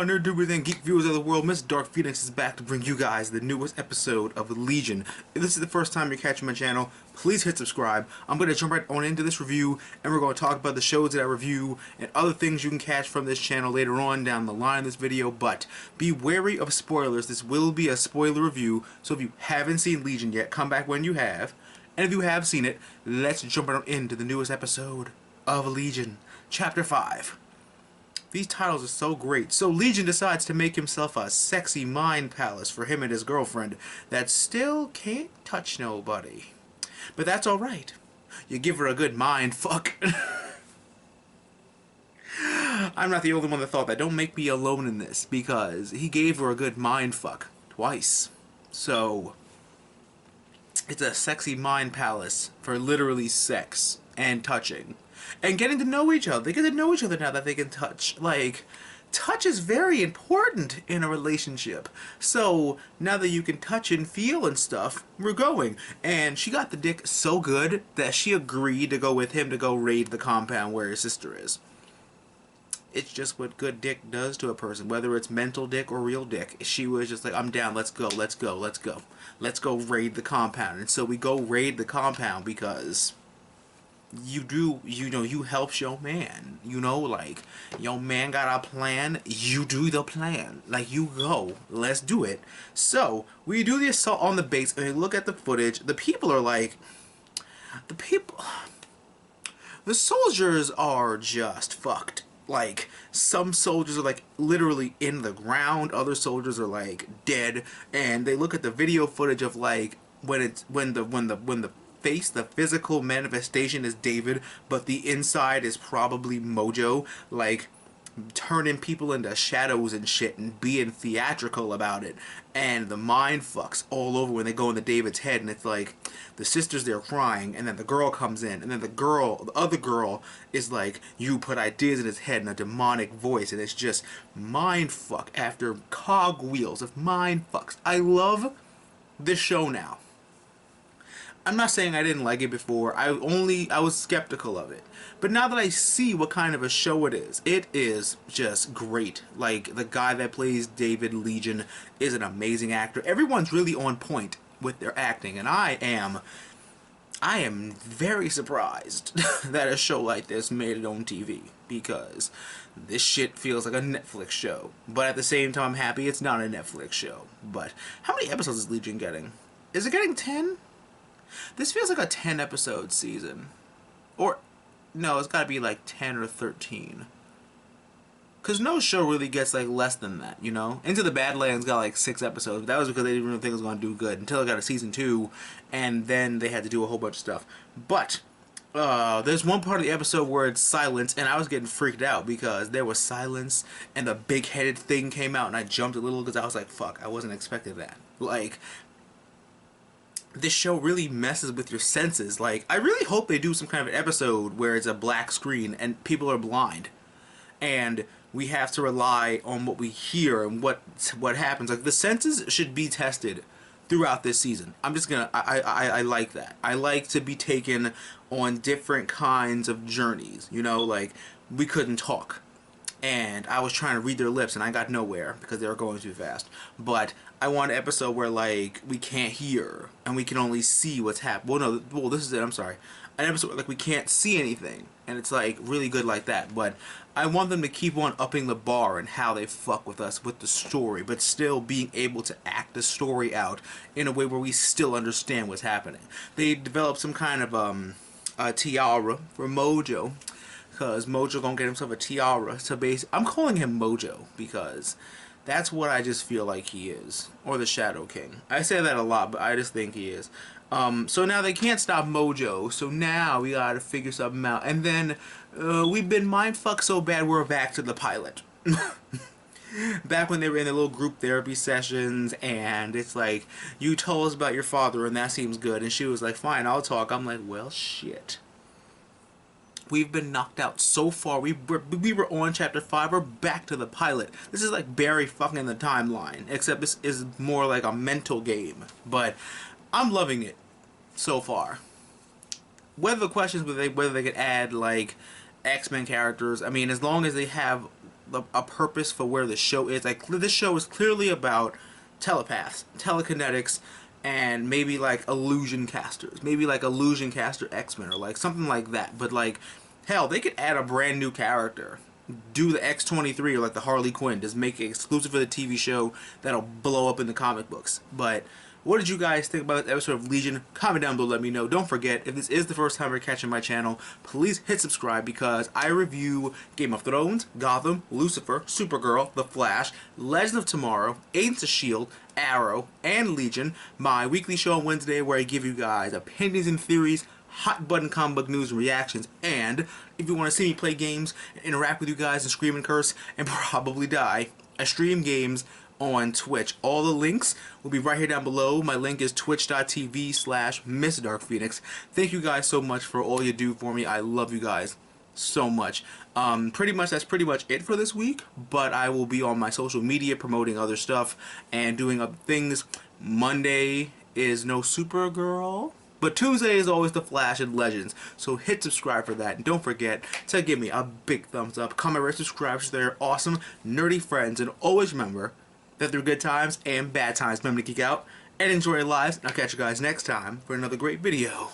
nerd and geek viewers of the world, Miss Dark Phoenix is back to bring you guys the newest episode of Legion. If this is the first time you're catching my channel, please hit subscribe. I'm going to jump right on into this review, and we're going to talk about the shows that I review and other things you can catch from this channel later on down the line in this video. But be wary of spoilers. This will be a spoiler review, so if you haven't seen Legion yet, come back when you have. And if you have seen it, let's jump right on into the newest episode of Legion, Chapter 5. These titles are so great. So Legion decides to make himself a sexy mind palace for him and his girlfriend that still can't touch nobody. But that's alright. You give her a good mind fuck. I'm not the only one that thought that. Don't make me alone in this, because he gave her a good mind fuck twice. So it's a sexy mind palace for literally sex and touching. And getting to know each other. They get to know each other now that they can touch. Like, touch is very important in a relationship. So, now that you can touch and feel and stuff, we're going. And she got the dick so good that she agreed to go with him to go raid the compound where his sister is. It's just what good dick does to a person, whether it's mental dick or real dick. She was just like, I'm down, let's go, let's go, let's go. Let's go raid the compound. And so we go raid the compound because you helps your man, like your man got a plan, you do the plan, like you go, let's do it. So we do the assault on the base and we look at the footage. The people are like, the soldiers are just fucked. Like, some soldiers are like literally in the ground, other soldiers are like dead, and they look at the video footage of like when the physical manifestation is David, but the inside is probably Mojo, like turning people into shadows and shit and being theatrical about it. And the mind fucks all over when they go into David's head, and it's like the sister's there crying, and then the girl comes in, and then the other girl is like, you put ideas in his head in a demonic voice, and it's just mind fuck after cogwheels of mind fucks. I love this show now. I'm not saying I didn't like it before. I was skeptical of it. But now that I see what kind of a show it is just great. Like, the guy that plays David Legion is an amazing actor. Everyone's really on point with their acting, and I am very surprised that a show like this made it on TV, because this shit feels like a Netflix show. But at the same time, I'm happy it's not a Netflix show. But how many episodes is Legion getting? Is it getting 10? This feels like a 10 episode season. Or, no, it's gotta be like 10 or 13. Cause no show really gets like less than that, you know? Into the Badlands got like 6 episodes. That was because they didn't really think it was gonna do good until it got a season 2, and then they had to do a whole bunch of stuff. But there's one part of the episode where it's silence, and I was getting freaked out because there was silence and the big-headed thing came out, and I jumped a little because I was like, fuck, I wasn't expecting that. Like, this show really messes with your senses. Like, I really hope they do some kind of an episode where it's a black screen and people are blind, and we have to rely on what we hear and what happens. Like, the senses should be tested throughout this season. I'm just gonna, I like that. I like to be taken on different kinds of journeys, you know? Like, we couldn't talk, and I was trying to read their lips and I got nowhere because they were going too fast. But I want an episode where, like, we can't hear and we can only see what's happening. Well, this is it, I'm sorry. An episode where, like, we can't see anything, and it's like really good like that. But I want them to keep on upping the bar and how they fuck with us with the story, but still being able to act the story out in a way where we still understand what's happening. They developed some kind of a tiara for Mojo, because Mojo gonna get himself a tiara. So I'm calling him Mojo because that's what I just feel like he is. Or the Shadow King. I say that a lot, but I just think he is. So now they can't stop Mojo, so now we gotta figure something out. And then, we've been mindfucked so bad we're back to the pilot. Back when they were in their little group therapy sessions, and it's like, you told us about your father and that seems good. And she was like, fine, I'll talk. I'm like, well, shit. We've been knocked out so far. We were on chapter 5. We're back to the pilot. This is like Barry fucking the timeline, except this is more like a mental game. But I'm loving it so far. Whether the questions whether they could add like X-Men characters, I mean, as long as they have a purpose for where the show is. Like, this show is clearly about telepaths, telekinetics, and maybe like illusion casters, maybe like illusion caster X-Men or like something like that. But like, hell, they could add a brand new character, do the X-23 or like the Harley Quinn, just make it exclusive for the TV show that'll blow up in the comic books. But what did you guys think about this episode of Legion? Comment down below, let me know. Don't forget, if this is the first time you're catching my channel, please hit subscribe because I review Game of Thrones, Gotham, Lucifer, Supergirl, The Flash, Legends of Tomorrow, Agents of S.H.I.E.L.D., Arrow, and Legion, my weekly show on Wednesday where I give you guys opinions and theories, hot button comic book news and reactions, and if you want to see me play games, interact with you guys and scream and curse and probably die, I stream games on Twitch. All the links will be right here down below. My link is twitch.tv/MrDarkPhoenix. Thank you guys so much for all you do for me. I love you guys so much. That's pretty much it for this week, but I will be on my social media promoting other stuff and doing other things. Monday is no Supergirl, but Tuesday is always The Flash and Legends, so hit subscribe for that. And don't forget to give me a big thumbs up, comment, rate, subscribe so they're awesome, nerdy friends, and always remember that through good times and bad times, remember to geek out and enjoy your lives. And I'll catch you guys next time for another great video.